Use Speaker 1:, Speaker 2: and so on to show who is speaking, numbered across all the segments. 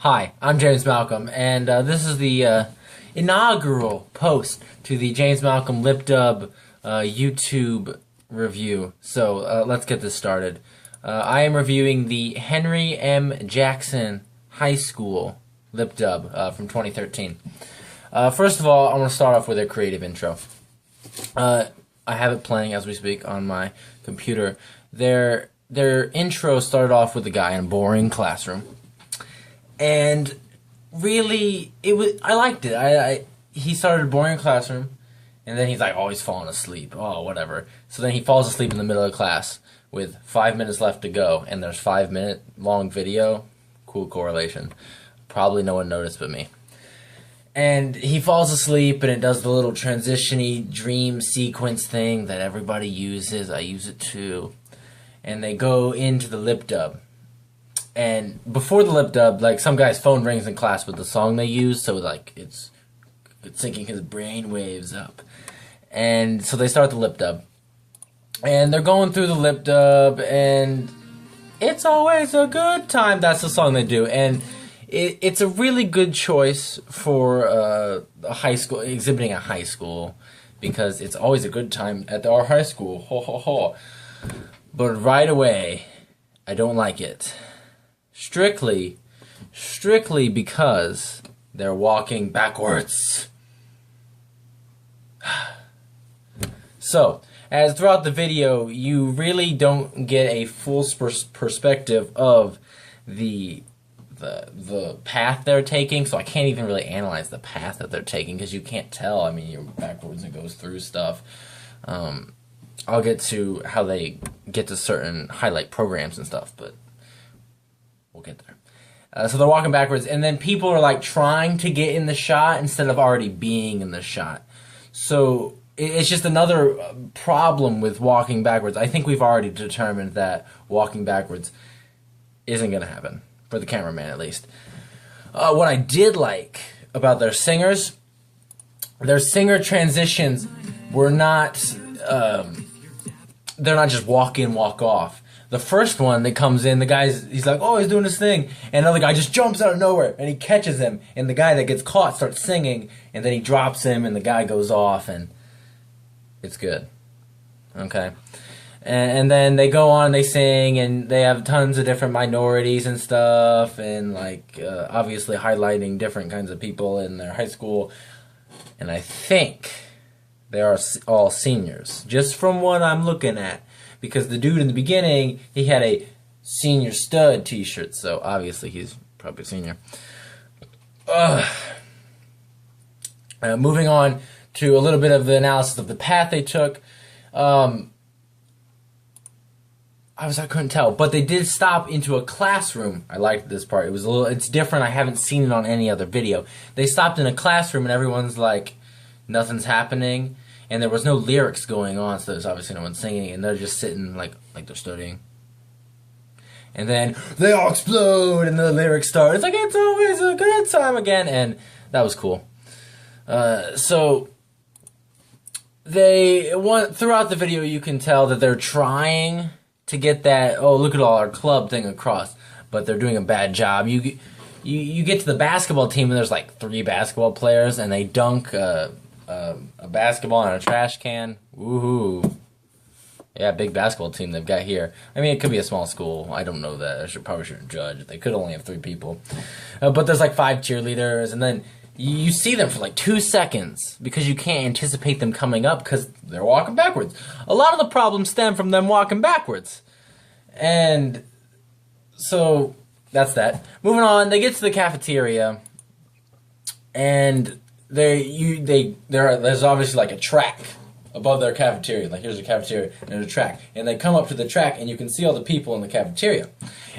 Speaker 1: Hi, I'm James Malcolm, and this is the inaugural post to the James Malcolm Lip Dub YouTube review. So let's get this started. I am reviewing the Henry M. Jackson High School Lip Dub from 2013. First of all, I want to start off with a creative intro. I have it playing as we speak on my computer. Their intro started off with a guy in a boring classroom. And really, I liked it. He started a boring classroom, and then he's like, oh, he's falling asleep. Oh, whatever. So then he falls asleep in the middle of class with 5 minutes left to go, and there's 5-minute long video. Cool correlation. Probably no one noticed but me. And he falls asleep, and it does the little transition-y dream sequence thing that everybody uses. I use it too. And they go into the lip dub. And before the lip dub, like, some guy's phone rings in class with the song they use, so like it's syncing his brain waves up. And so they start the lip dub. And they're going through the lip dub, and it's always a good time. That's the song they do. And it's a really good choice for a high school, exhibiting a high school, because it's always a good time at our high school. Ho, ho, ho. But right away, I don't like it. Strictly because they're walking backwards. So, as throughout the video, you really don't get a full perspective of the path they're taking, so I can't even really analyze the path that they're taking, because you can't tell. I mean, you're backwards and goes through stuff. I'll get to how they get to certain highlight programs and stuff, but we'll get there. So they're walking backwards, and then people are like trying to get in the shot instead of already being in the shot. So it's just another problem with walking backwards. I think we've already determined that walking backwards isn't going to happen, for the cameraman at least. What I did like about their singer transitions were not, they're not just walk in, walk off. The first one that comes in, he's like, oh, he's doing his thing, and another guy just jumps out of nowhere, and he catches him, and the guy that gets caught starts singing, and then he drops him, and the guy goes off, and it's good. Okay. And then they go on, they sing, and they have tons of different minorities and stuff, and like, obviously highlighting different kinds of people in their high school, and I think they are all seniors, just from what I'm looking at. Because the dude in the beginning, he had a senior stud t-shirt, so obviously he's probably a senior. Moving on to a little bit of the analysis of the path they took. I couldn't tell, but they did stop into a classroom. I liked this part. It's different. I haven't seen it on any other video. They stopped in a classroom, and everyone's like, nothing's happening. And there was no lyrics going on, so there's obviously no one singing, and they're just sitting like they're studying. And then they all explode, and the lyrics start. It's like, it's always a good time again, and that was cool. So throughout the video, you can tell that they're trying to get that, oh, look at all our club thing across, but they're doing a bad job. You get to the basketball team, and there's like 3 basketball players, and they dunk a basketball in a trash can. Woohoo. Yeah, big basketball team they've got here. I mean, it could be a small school. I don't know that. I probably shouldn't judge. They could only have 3 people. But there's like 5 cheerleaders, and then you see them for like 2 seconds because you can't anticipate them coming up because they're walking backwards. A lot of the problems stem from them walking backwards. And so that's that. Moving on, they get to the cafeteria, and there's obviously like a track above their cafeteria. Like, here's a cafeteria and there's a track, and they come up to the track, and you can see all the people in the cafeteria,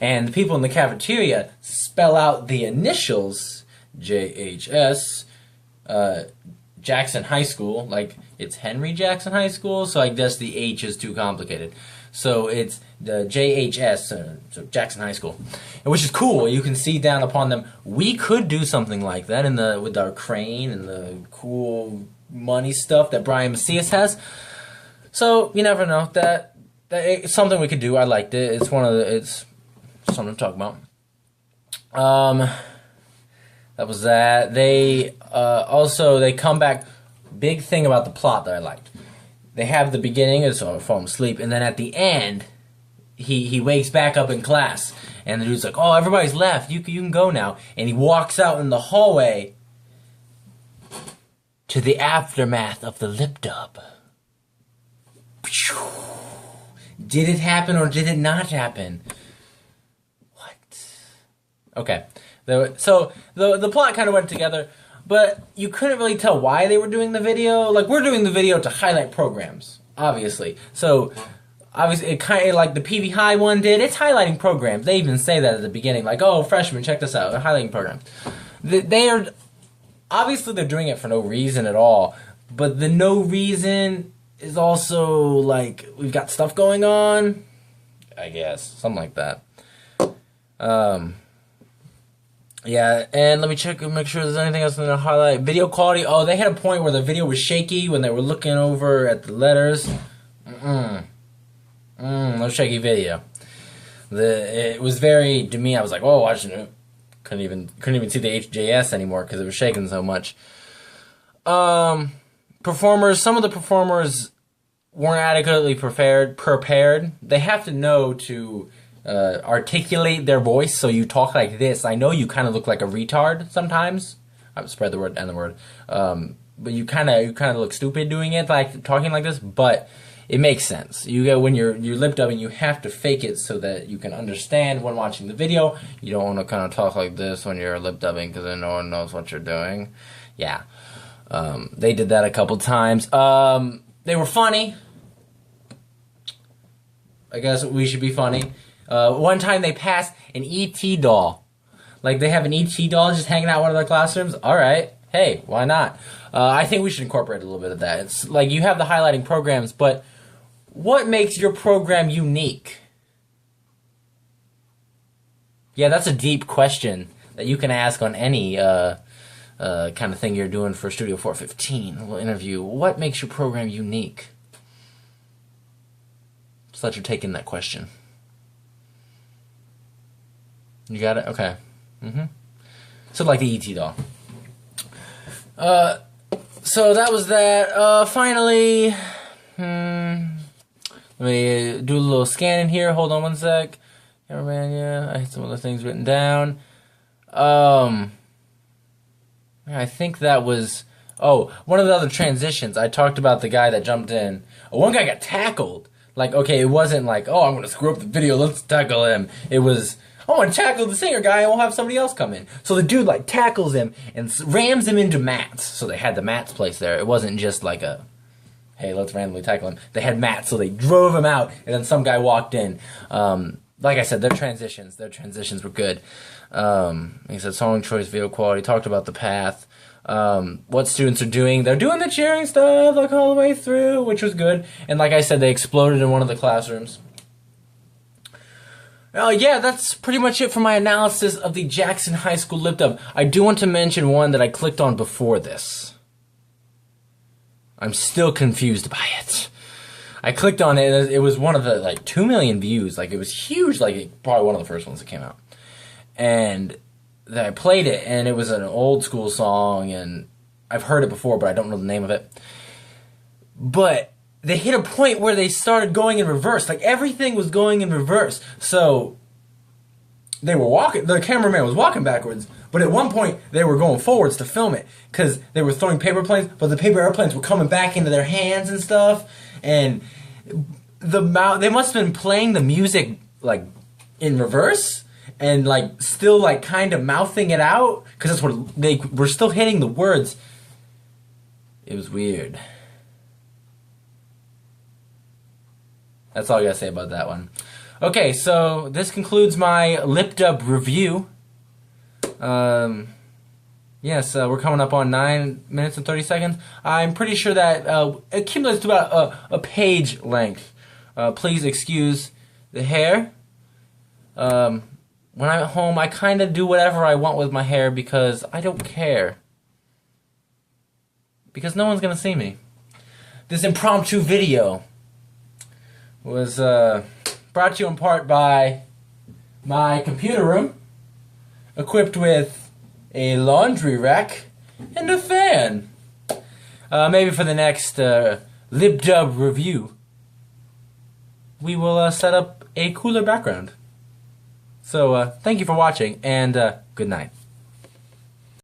Speaker 1: and the people in the cafeteria spell out the initials JHS, Jackson High School. Like, it's Henry Jackson High School, so I guess the H is too complicated. So it's the JHS, so Jackson High School, which is cool. You can see down upon them. We could do something like that with our crane and the cool money stuff that Brian Macias has. So you never know. That it's something we could do. I liked it. It's something to talk about. That was that. They also they come back. Big thing about the plot that I liked. They have the beginning, so I fall asleep, and then at the end, he wakes back up in class, and the dude's like, "Oh, everybody's left. You can go now." And he walks out in the hallway to the aftermath of the lip dub. Did it happen or did it not happen? What? Okay. So the plot kind of went together, but you couldn't really tell why they were doing the video. Like, we're doing the video to highlight programs, obviously. So, obviously, it kind of like the PV High one did. It's highlighting programs. They even say that at the beginning, like, "Oh, freshmen, check this out. They're highlighting programs." They are obviously they're doing it for no reason at all. But the no reason is also like we've got stuff going on. I guess something like that. Yeah, and let me check and make sure there's anything else in the highlight. Video quality. Oh, they had a point where the video was shaky when they were looking over at the letters. No shaky video. It was very, to me, I was like, "Oh, watching it." Couldn't even see the HJS anymore because it was shaking so much. Performers. Some of the performers weren't adequately prepared. They have to know to articulate their voice, so you talk like this. I know you kind of look like a retard sometimes. I would spread the word and the word. But you kind of look stupid doing it, like talking like this. But it makes sense. You get when you're lip dubbing, you have to fake it so that you can understand when watching the video. You don't want to kind of talk like this when you're lip dubbing because then no one knows what you're doing. Yeah, they did that a couple times. They were funny. I guess we should be funny. One time they passed an ET doll. Like, they have an ET doll just hanging out in one of their classrooms. Alright, hey, why not? I think we should incorporate a little bit of that. It's like you have the highlighting programs, but what makes your program unique? Yeah, that's a deep question that you can ask on any kind of thing you're doing for Studio 415, a little interview. What makes your program unique? Just let you take in that question. You got it? Okay. So like the ET doll. So that was that. Finally, let me do a little scanning here. Hold on one sec. Cameraman, yeah, I had some other things written down. I think that was... Oh, one of the other transitions. I talked about the guy that jumped in. One guy got tackled. Like, okay, it wasn't like, "Oh, I'm going to screw up the video, let's tackle him." It was, "I want to tackle the singer guy and we'll have somebody else come in." So the dude, like, tackles him and rams him into mats. So they had the mats placed there. It wasn't just like a, "Hey, let's randomly tackle him." They had mats, so they drove him out, and then some guy walked in. Like I said, their transitions were good. He said song choice, video quality, talked about the path. What students are doing. They're doing the cheering stuff, like, all the way through, which was good. And like I said, they exploded in one of the classrooms. Yeah, that's pretty much it for my analysis of the Jackson High School lip dub. I do want to mention one that I clicked on before this. I'm still confused by it. I clicked on it, and it was one of the, like, 2 million views. Like, it was huge, like, probably one of the first ones that came out. And then I played it, and it was an old school song, and I've heard it before, but I don't know the name of it. But they hit a point where they started going in reverse. Like, everything was going in reverse. So they were walking, the cameraman was walking backwards, but at one point they were going forwards to film it because they were throwing paper planes, but the paper airplanes were coming back into their hands and stuff. And they must have been playing the music, like, in reverse and, like, still, like, kind of mouthing it out because that's what they were, still hitting the words. It was weird. That's all I gotta say about that one. Okay, so this concludes my lip dub review. Yes, we're coming up on 9 minutes and 30 seconds. I'm pretty sure that it accumulates to about a page length. Please excuse the hair. When I'm at home, I kind of do whatever I want with my hair because I don't care. Because no one's going to see me. This impromptu video was brought to you in part by my computer room, equipped with a laundry rack, and a fan. Maybe for the next LibDub review, we will set up a cooler background. So, thank you for watching, and good night.